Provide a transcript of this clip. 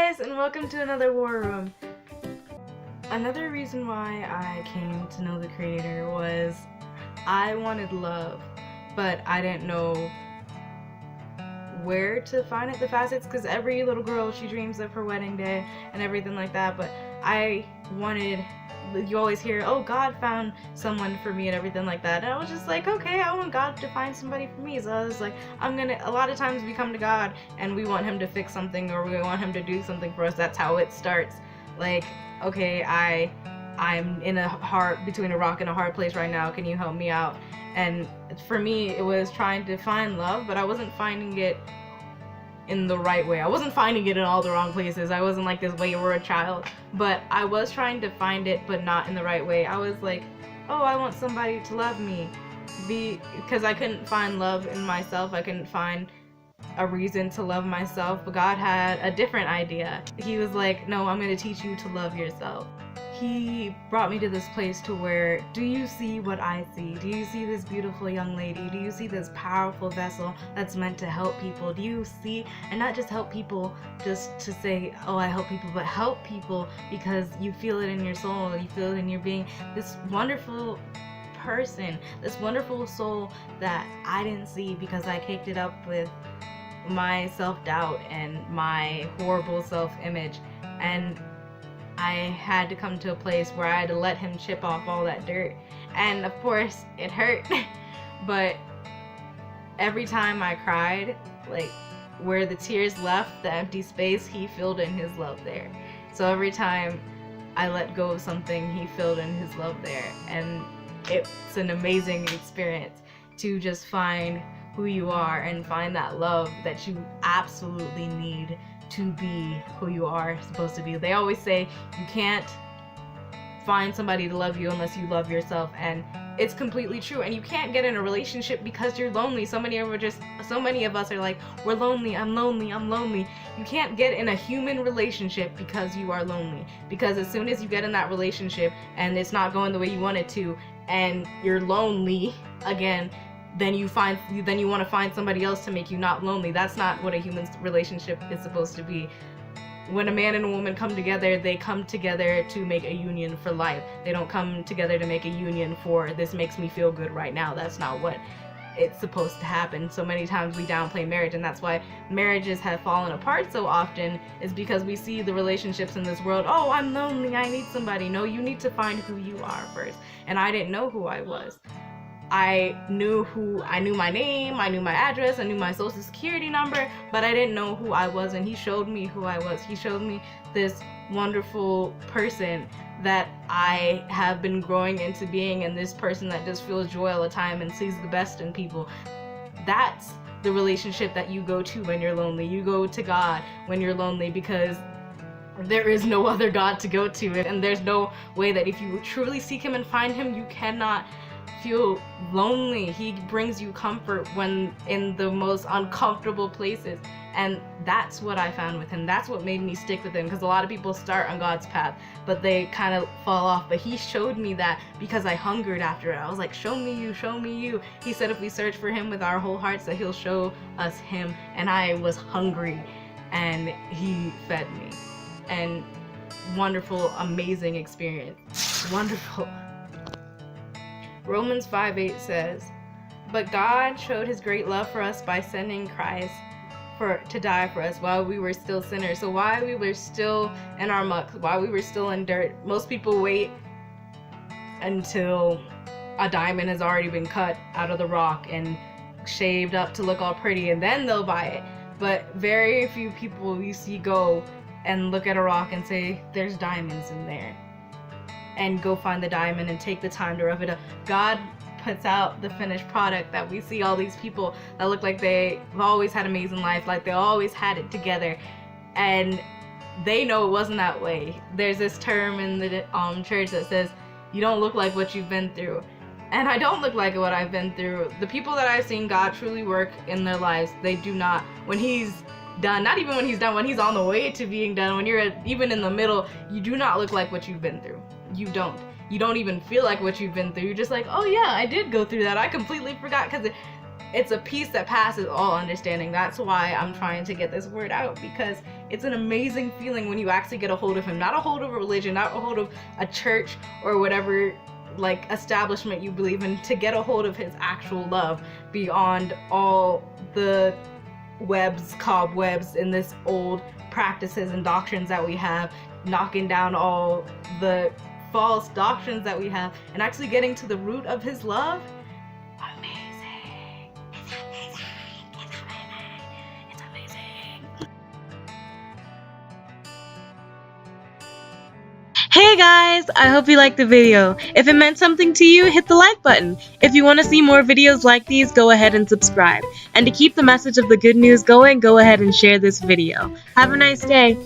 guys, and welcome to another war room. Another reason why I came to know the creator was I wanted love, but I didn't know where to find it the fastest, because every little girl, she dreams of her wedding day and everything like that, but you always hear, oh, God found someone for me and everything like that, and I was just like, okay, I want God to find somebody for me. So I was like, a lot of times we come to God and we want him to fix something, or we want him to do something for us. That's how it starts. Like, okay, I'm in between a rock and a hard place right now, can you help me out? And for me, it was trying to find love, but I wasn't finding it in the right way. I wasn't finding it in all the wrong places. I wasn't like this wayward child, but I was trying to find it, but not in the right way. I was like, oh, I want somebody to love me, because I couldn't find love in myself. I couldn't find a reason to love myself, but God had a different idea. He was like, no, I'm going to teach you to love yourself. He brought me to this place to where, do you see what I see? Do you see this beautiful young lady? Do you see this powerful vessel that's meant to help people? Do you see, and not just help people just to say, oh, I help people, but help people because you feel it in your soul, you feel it in your being. This wonderful person, this wonderful soul that I didn't see because I caked it up with my self-doubt and my horrible self-image, and I had to come to a place where I had to let him chip off all that dirt. And of course it hurt, but every time I cried, like where the tears left the empty space, he filled in his love there. So every time I let go of something, he filled in his love there, and it's an amazing experience to just find who you are and find that love that you absolutely need to be who you are supposed to be. They always say you can't find somebody to love you unless you love yourself, and it's completely true. And you can't get in a relationship because you're lonely. So many of us are like, we're lonely, I'm lonely, I'm lonely. You can't get in a human relationship because you are lonely, because as soon as you get in that relationship and it's not going the way you want it to, and you're lonely again, then you want to find somebody else to make you not lonely. That's not what a human relationship is supposed to be. When a man and a woman come together, they come together to make a union for life. They don't come together to make a union for, this makes me feel good right now. That's not what it's supposed to happen. So many times we downplay marriage, and that's why marriages have fallen apart so often, is because we see the relationships in this world, oh, I'm lonely, I need somebody. No, you need to find who you are first. And I didn't know who I was. I knew my name, I knew my address, I knew my social security number, but I didn't know who I was, and he showed me who I was. He showed me this wonderful person that I have been growing into being, and this person that just feels joy all the time and sees the best in people. That's the relationship that you go to when you're lonely. You go to God when you're lonely, because there is no other God to go to, and there's no way that if you truly seek him and find him, you cannot feel lonely. He brings you comfort when in the most uncomfortable places, and that's what I found with him. That's what made me stick with him, because a lot of people start on God's path but they kind of fall off, but he showed me that because I hungered after it. I was like, show me you, show me you. He said if we search for him with our whole hearts that he'll show us him, and I was hungry and he fed me. And wonderful, amazing experience. Wonderful. Romans 5:8 says, but God showed his great love for us by sending Christ to die for us while we were still sinners. So while we were still in our muck, while we were still in dirt, most people wait until a diamond has already been cut out of the rock and shaved up to look all pretty, and then they'll buy it. But very few people you see go and look at a rock and say, there's diamonds in there, and go find the diamond and take the time to rough it up. God puts out the finished product that we see all these people that look like they've always had an amazing life, like they always had it together, and they know it wasn't that way. There's this term in the church that says, you don't look like what you've been through. And I don't look like what I've been through. The people that I've seen God truly work in their lives, they do not, when he's done, not even when he's done, when he's on the way to being done, when you're even in the middle, you do not look like what you've been through. You don't even feel like what you've been through. You're just like, oh yeah, I did go through that. I completely forgot, because it's a peace that passes all understanding. That's why I'm trying to get this word out, because it's an amazing feeling when you actually get a hold of him. Not a hold of a religion, not a hold of a church or whatever like establishment you believe in, to get a hold of his actual love beyond all the cobwebs in this old practices and doctrines that we have, knocking down all the false doctrines that we have, and actually getting to the root of his love. Amazing. It's amazing. It's amazing. It's amazing. Hey guys, I hope you liked the video. If it meant something to you, hit the like button. If you want to see more videos like these, go ahead and subscribe. And to keep the message of the good news going, go ahead and share this video. Have a nice day.